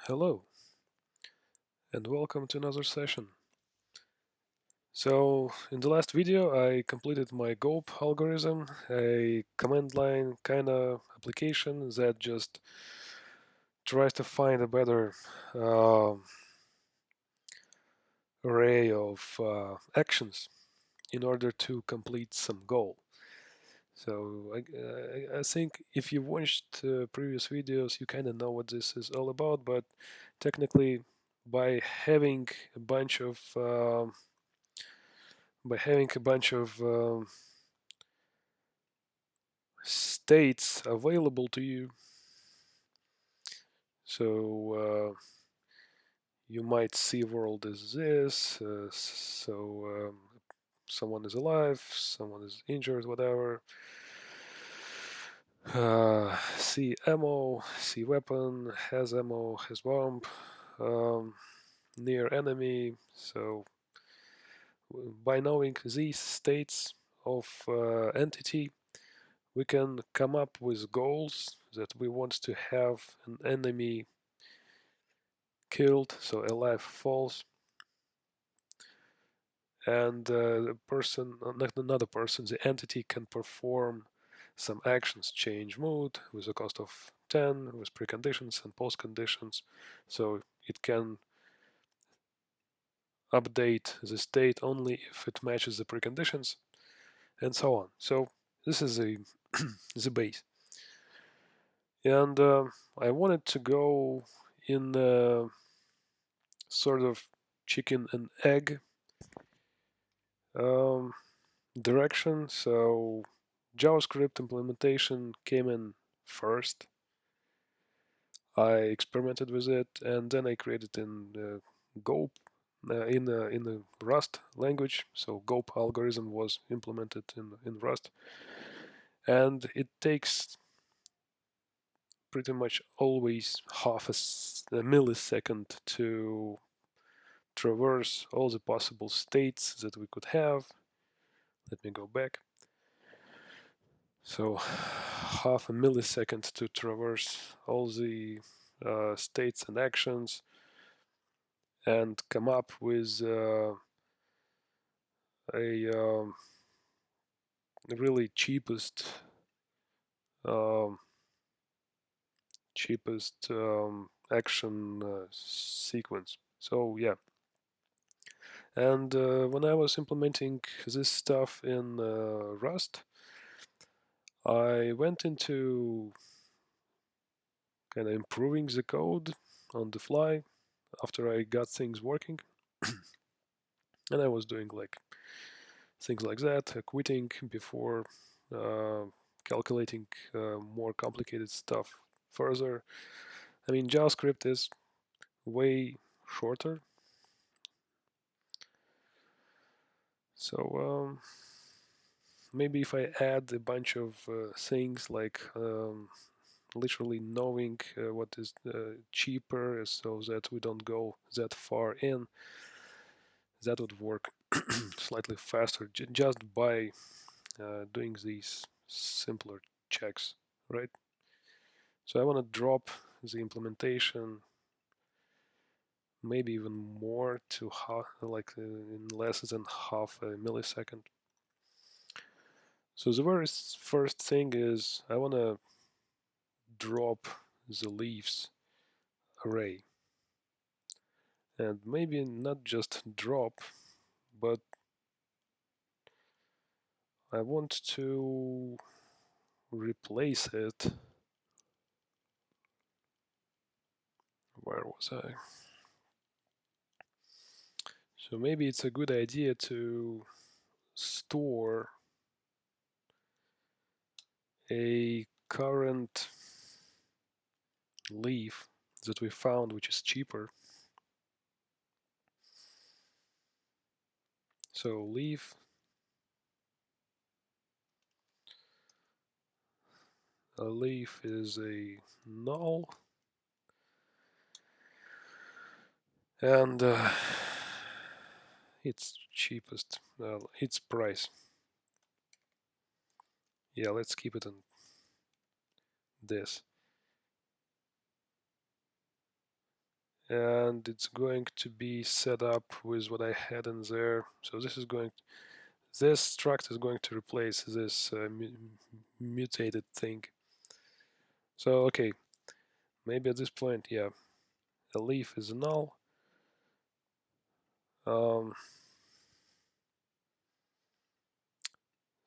Hello, and welcome to another session. So, in the last video, I completed my GOAP algorithm, a command line kind of application that just tries to find a better uh, array of actions in order to complete some goal. So, I think if you watched previous videos, you kind of know what this is all about, but technically, by having a bunch of states available to you. So you might see world as this. Someone is alive, someone is injured, whatever. See ammo, see weapon, has ammo, has bomb, um, near enemy. So by knowing these states of entity, we can come up with goals that we want to have an enemy killed, so alive falls, and the person, not another person, the entity can perform some actions, change mood with a cost of 10, with preconditions and postconditions, so it can update the state only if it matches the preconditions, and so on. So this is the base. And I wanted to go in sort of chicken and egg um, direction. So JavaScript implementation came in first. I experimented with it, and then I created in GOAP in the Rust language. So GOAP algorithm was implemented in Rust, and it takes pretty much always a millisecond to traverse all the possible states that we could have. Let me go back. So half a millisecond to traverse all the states and actions and come up with a really um, cheapest action sequence. So yeah, and when I was implementing this stuff in Rust, I went into kind of improving the code on the fly after I got things working. And I was doing like things like that, quitting before uh, calculating more complicated stuff further. I mean, JavaScript is way shorter. So maybe if I add a bunch of things like literally knowing what is cheaper so that we don't go that far in, that would work slightly faster just by doing these simpler checks, right? So I want to drop the implementation maybe even more to like in less than half a millisecond. So the very first thing is I want to drop the leaves array, and maybe not just drop, but I want to replace it. Where was I? So maybe it's a good idea to store a current leaf that we found, which is cheaper. So leaf a leaf is a null, and its cheapest, its price. Yeah, let's keep it on this. and it's going to be set up with what I had in there. So this struct is going to replace this mutated thing. So okay, maybe at this point, yeah, a leaf is null.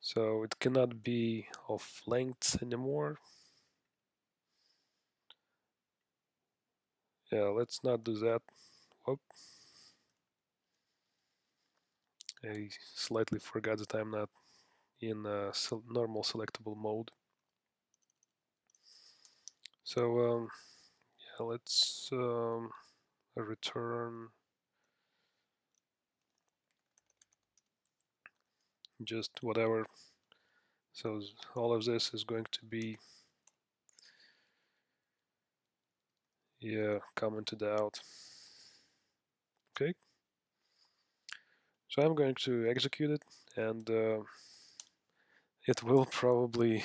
So it cannot be of length anymore. Yeah, let's not do that. Whoop. I slightly forgot that I'm not in normal selectable mode. So yeah, let's return just whatever. So all of this is going to be, yeah, commented out. Okay. So I'm going to execute it, and it will probably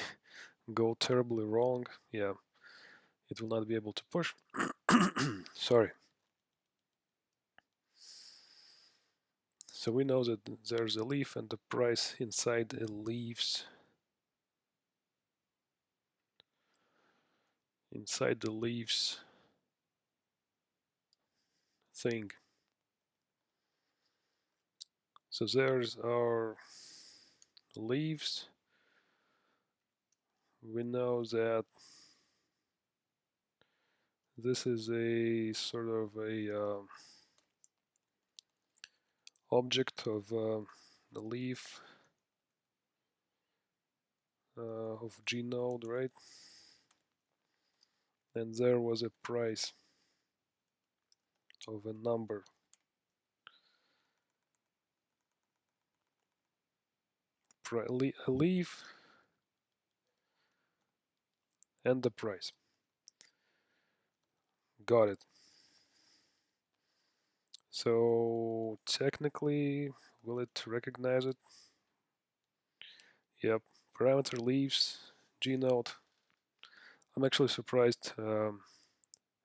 go terribly wrong. Yeah, it will not be able to push. Sorry. So we know that there's a leaf and the price inside the leaves. Inside the leaves thing. So there's our leaves. We know that this is a sort of a object of the leaf of G node, right? And there was a price of a number. A leaf and the price. Got it. So technically, will it recognize it? Yep. Parameter leaves G node. I'm actually surprised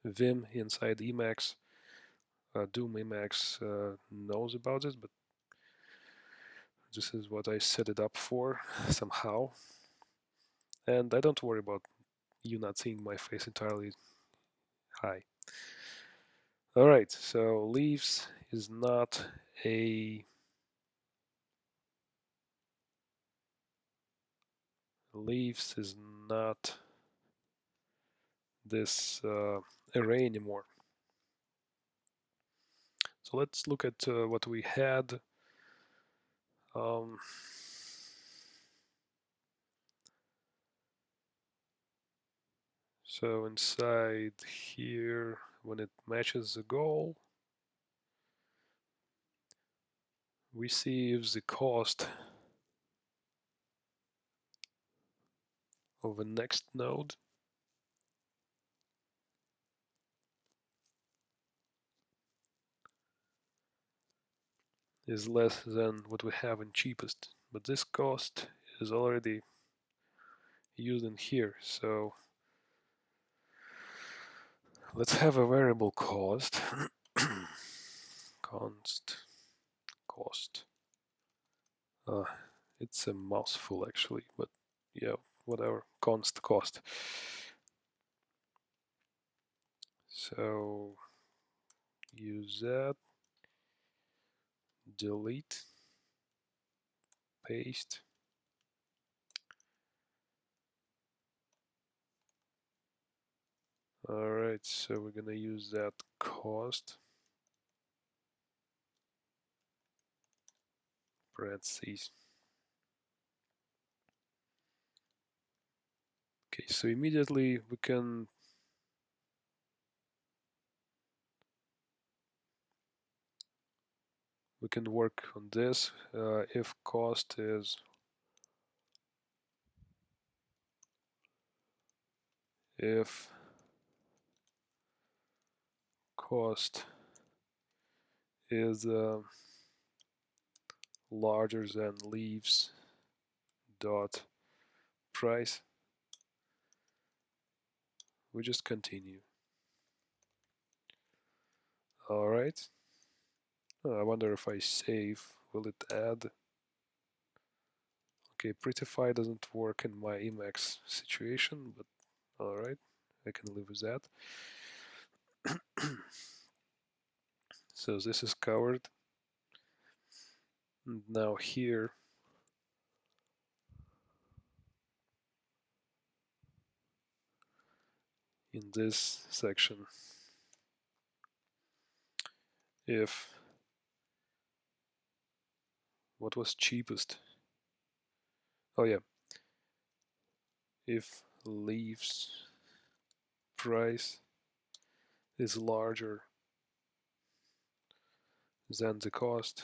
Vim inside Emacs, Doom Emacs knows about this, but this is what I set it up for somehow. And I don't worry about you not seeing my face entirely. Hi. Alright, so leaves is not a leaves is not this array anymore. So let's look at what we had. So inside here, when it matches the goal, we see if the cost of a next node is less than what we have in cheapest. But this cost is already used in here. So let's have a variable cost. Const cost. It's a mouthful actually, but yeah, whatever. Const cost. So use that. Delete. Paste. Alright, so we're gonna use that cost. Parentheses. Okay, so immediately we can work on this if cost is larger than leaves dot price. We just continue. Alright. I wonder if I save, will it add? Okay, prettify doesn't work in my Emacs situation, but alright, I can live with that. So this is covered. And now here, in this section, if what was cheapest? Oh yeah, if leaves price is larger than the cost,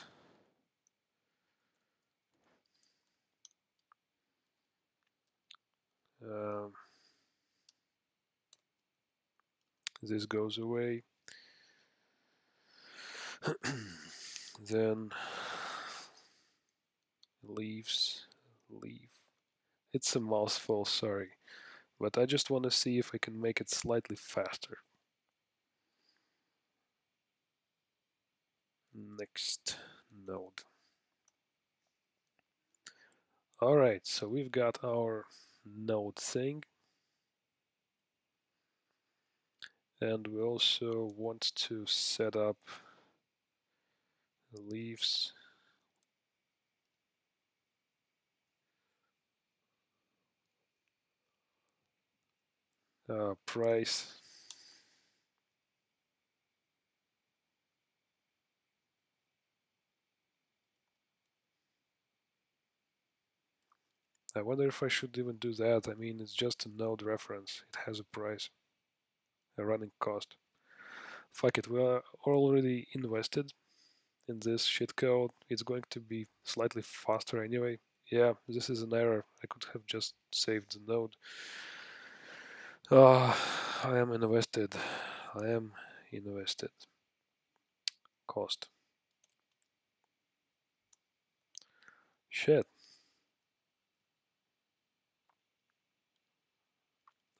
um, this goes away. Then leave. It's a mouthful, sorry, but I just want to see if I can make it slightly faster. Next node. Alright, so we've got our node thing, and we also want to set up leaves price. I wonder if I should even do that. I mean, it's just a node reference. It has a price, a running cost. Fuck it, we are already invested in this shitcode. It's going to be slightly faster anyway. Yeah, this is an error. I could have just saved the node. I am invested. I am invested. Cost. Shit.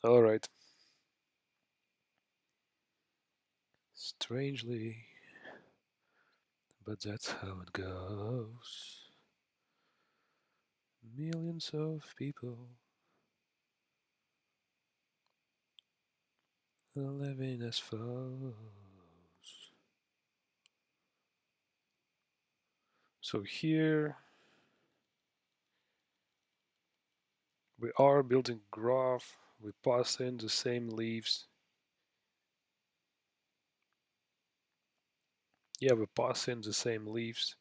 Alright. Strangely, but that's how it goes. Millions of people are living as foes. So here we are building graph. We pass in the same leaves. Yeah, we pass in the same leaves.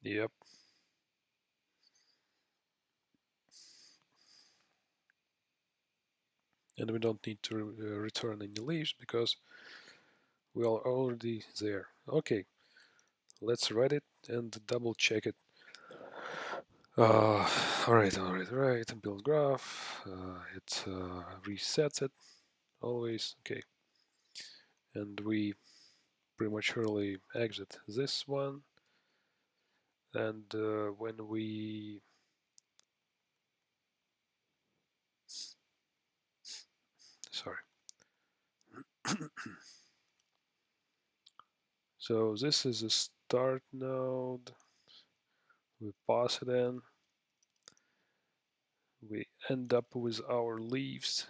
Yep. And we don't need to return any leaves because we are already there. Okay, let's write it and double check it. Alright, build graph. It resets it always. Okay, and we prematurely exit this one. And when we sorry. So this is a start node. We pass it in. We end up with our leaves.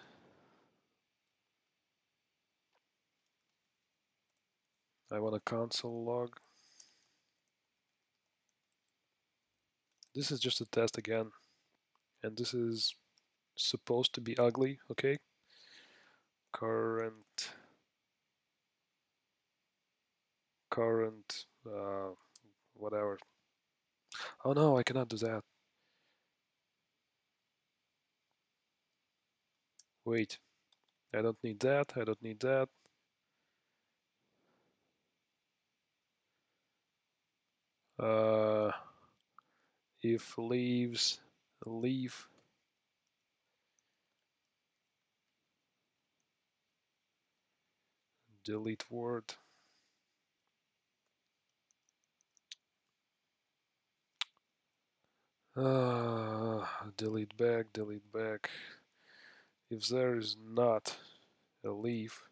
I want a console log. This is just a test again, and this is supposed to be ugly, okay? Current, whatever. Oh no, I cannot do that. Wait, I don't need that, I don't need that. If leaves, leave. Delete word. delete back. If there is not a leaf,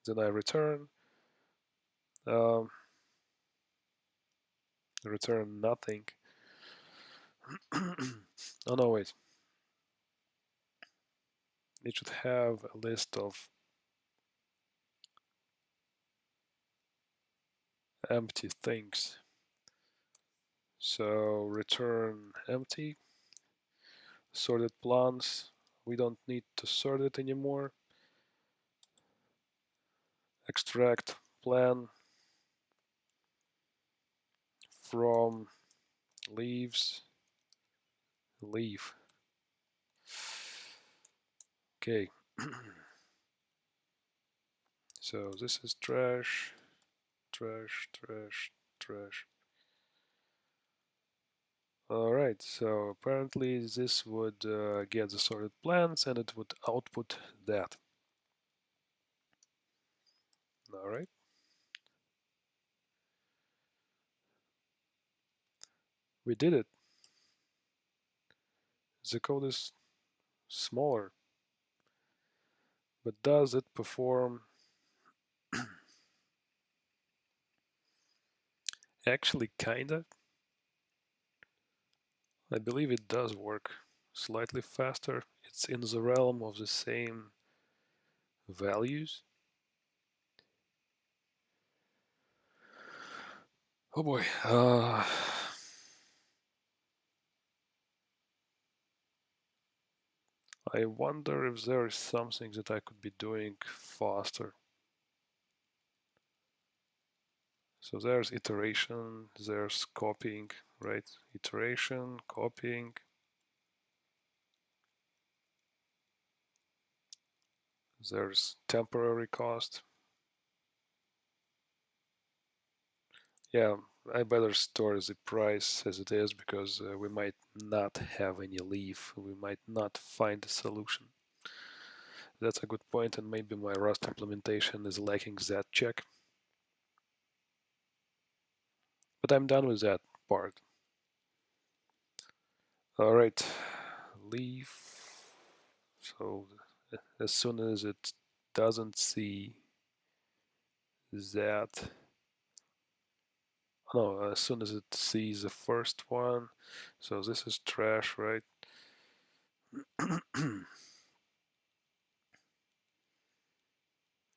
then I return return nothing. Oh no, wait. It should have a list of empty things. So return empty. Sorted plants. We don't need to sort it anymore. Extract plan from leaves. Leaf. Okay. So this is trash, trash, trash, trash. Alright, so apparently this would get the sorted plants and it would output that. Alright. We did it. The code is smaller, but does it perform? Actually, kinda. I believe it does work slightly faster. It's in the realm of the same values. Oh boy. I wonder if there is something that I could be doing faster. So there's iteration, there's copying, right? Iteration, copying. There's temporary cost. Yeah, I better store the price as it is because we might not have any leaf. We might not find a solution. That's a good point, and maybe my Rust implementation is lacking that check. But I'm done with that part. All right, leaf. So as soon as it doesn't see that, no, as soon as it sees the first one, so this is trash, right?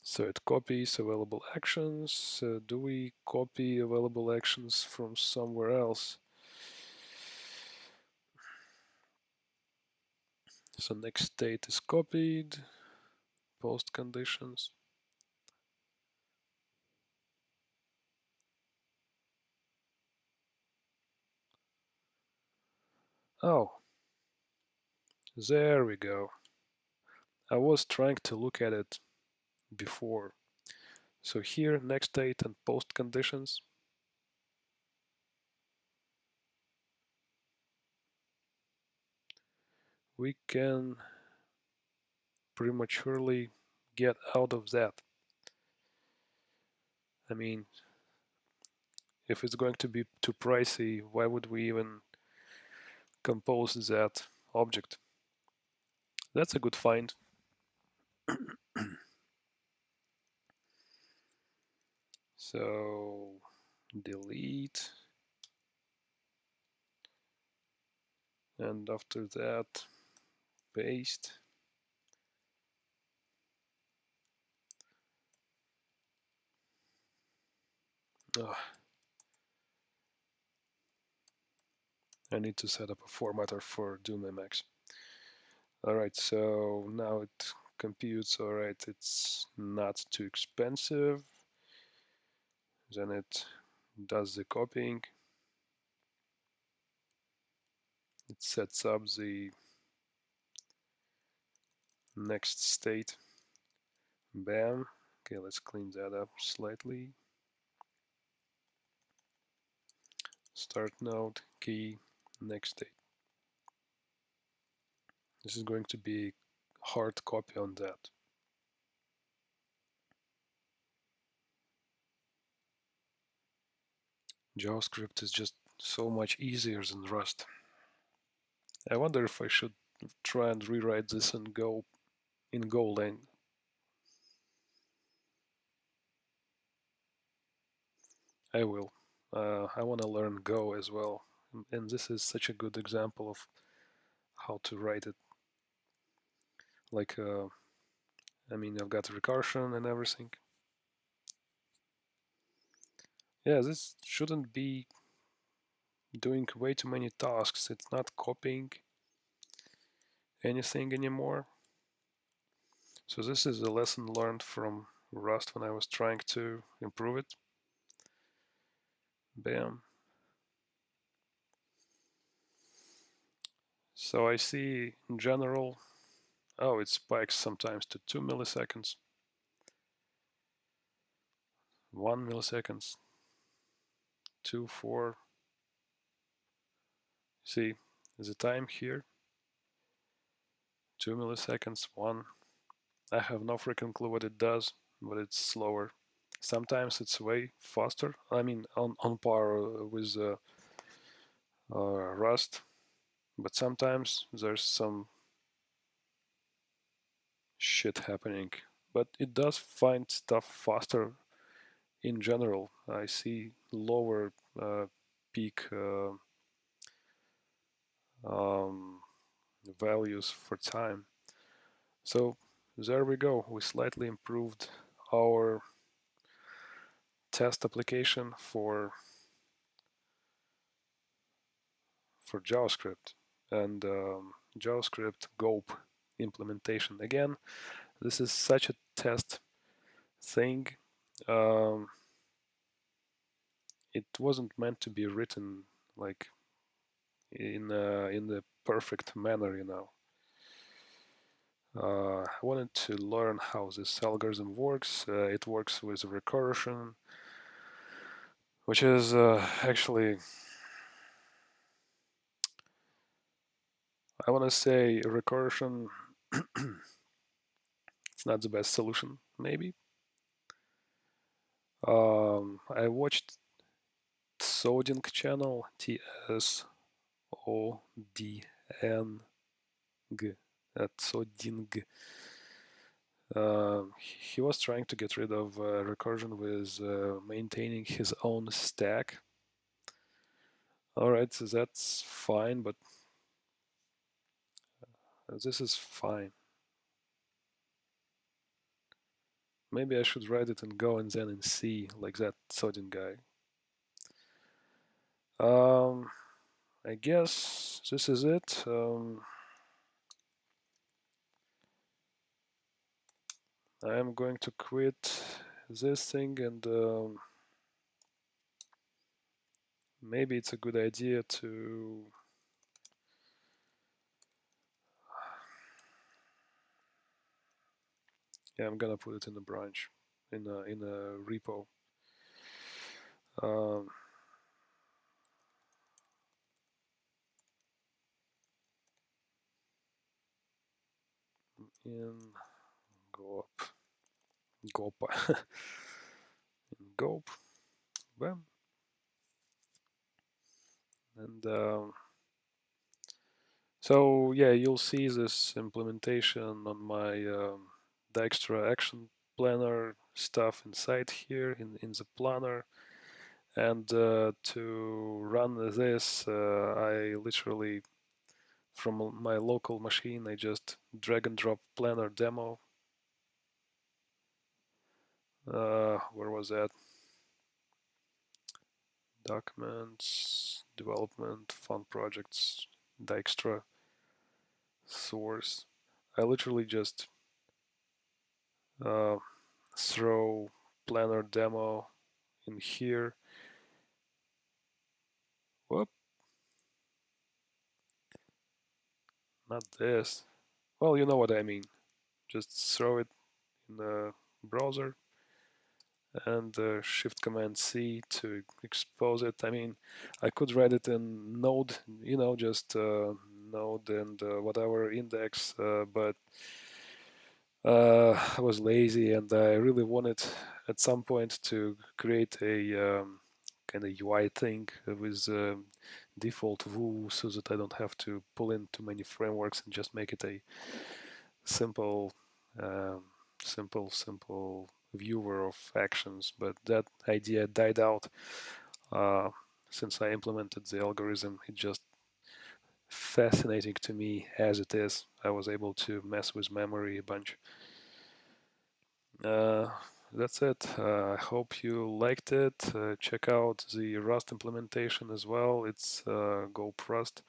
So it copies available actions. Do we copy available actions from somewhere else? So next state is copied, post conditions. Oh, there we go. I was trying to look at it before. So here, next state and post conditions. We can prematurely get out of that. I mean, if it's going to be too pricey, why would we even compose that object? That's a good find. So delete, and after that paste. Oh, I need to set up a formatter for DoomMX. Alright, so now it computes. Alright, it's not too expensive. Then it does the copying. It sets up the next state. Bam. Okay, let's clean that up slightly. Start node, key, next state. This is going to be hard copy on that. JavaScript is just so much easier than Rust. I wonder if I should try and rewrite this in Golang. I will. I want to learn Go as well, and this is such a good example of how to write it. Like, I mean, I've got recursion and everything. Yeah, this shouldn't be doing way too many tasks. It's not copying anything anymore. So this is a lesson learned from Rust when I was trying to improve it. Bam. So I see in general, oh, it spikes sometimes to 2 milliseconds, 1 milliseconds, 2, 4. See, the time here, 2 milliseconds, 1. I have no freaking clue what it does, but it's slower. Sometimes it's way faster. I mean, on par with Rust, but sometimes there's some shit happening. But it does find stuff faster in general. I see lower peak um, values for time. So there we go. We slightly improved our test application for JavaScript and JavaScript GOAP implementation. Again, this is such a test thing. Um, it wasn't meant to be written like in the perfect manner, you know. I wanted to learn how this algorithm works. It works with recursion, which is actually, I want to say recursion, it's not the best solution, maybe. I watched Tsoding channel, Tsodng, Tsoding. He was trying to get rid of recursion with maintaining his own stack. Alright, so that's fine, but this is fine. Maybe I should write it in Go and then in C, like that Sodin guy. I guess this is it. I am going to quit this thing, and maybe it's a good idea to yeah, I'm gonna put it in a branch, in a repo. Um, in GOAP, GOAP, in GOAP, bam, and so yeah, you'll see this implementation on my Dijkstra action planner stuff inside here in the planner. And to run this, I literally, from my local machine, I just drag and drop planner demo. Where was that? Documents, development, fun projects, Dijkstra, source. I literally just uh, throw planner demo in here. Whoop, not this. Well, you know what I mean. Just throw it in the browser and Shift Command C to expose it. I mean, I could write it in Node, you know, just Node and whatever index, but I was lazy and I really wanted at some point to create a kind of UI thing with default Vue so that I don't have to pull in too many frameworks and just make it a simple, um, simple viewer of actions. But that idea died out uh, since I implemented the algorithm. It just fascinating to me as it is. I was able to mess with memory a bunch. Uh, that's it. I hope you liked it. Check out the Rust implementation as well. It's GOAP Rust.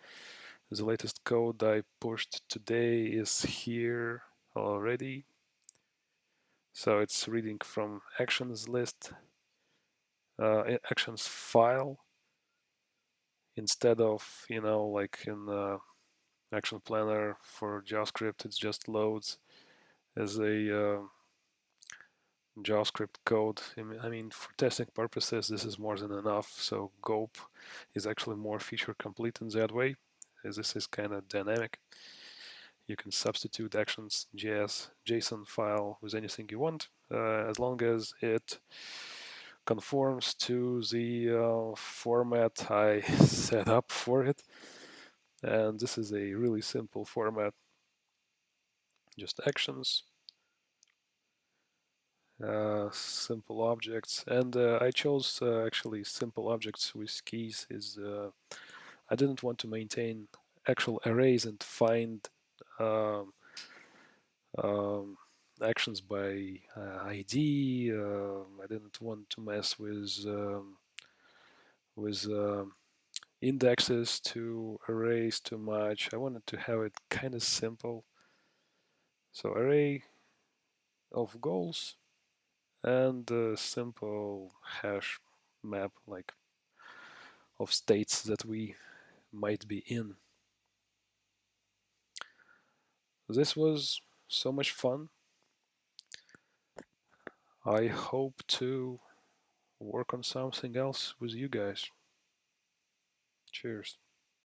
The latest code I pushed today is here already. So it's reading from actions list, actions file, instead of, like in action planner for JavaScript, it just loads as a JavaScript code. I mean, for testing purposes, this is more than enough. So GOAP is actually more feature complete in that way, as this is kind of dynamic. You can substitute actions JSON file with anything you want, as long as it conforms to the format I set up for it. And this is a really simple format, just actions, simple objects, and I chose actually simple objects with keys. I didn't want to maintain actual arrays and find um, um, actions by ID. I didn't want to mess with indexes to arrays too much. I wanted to have it kind of simple. So array of goals and a simple hash map like of states that we might be in. This was so much fun. I hope to work on something else with you guys. Cheers.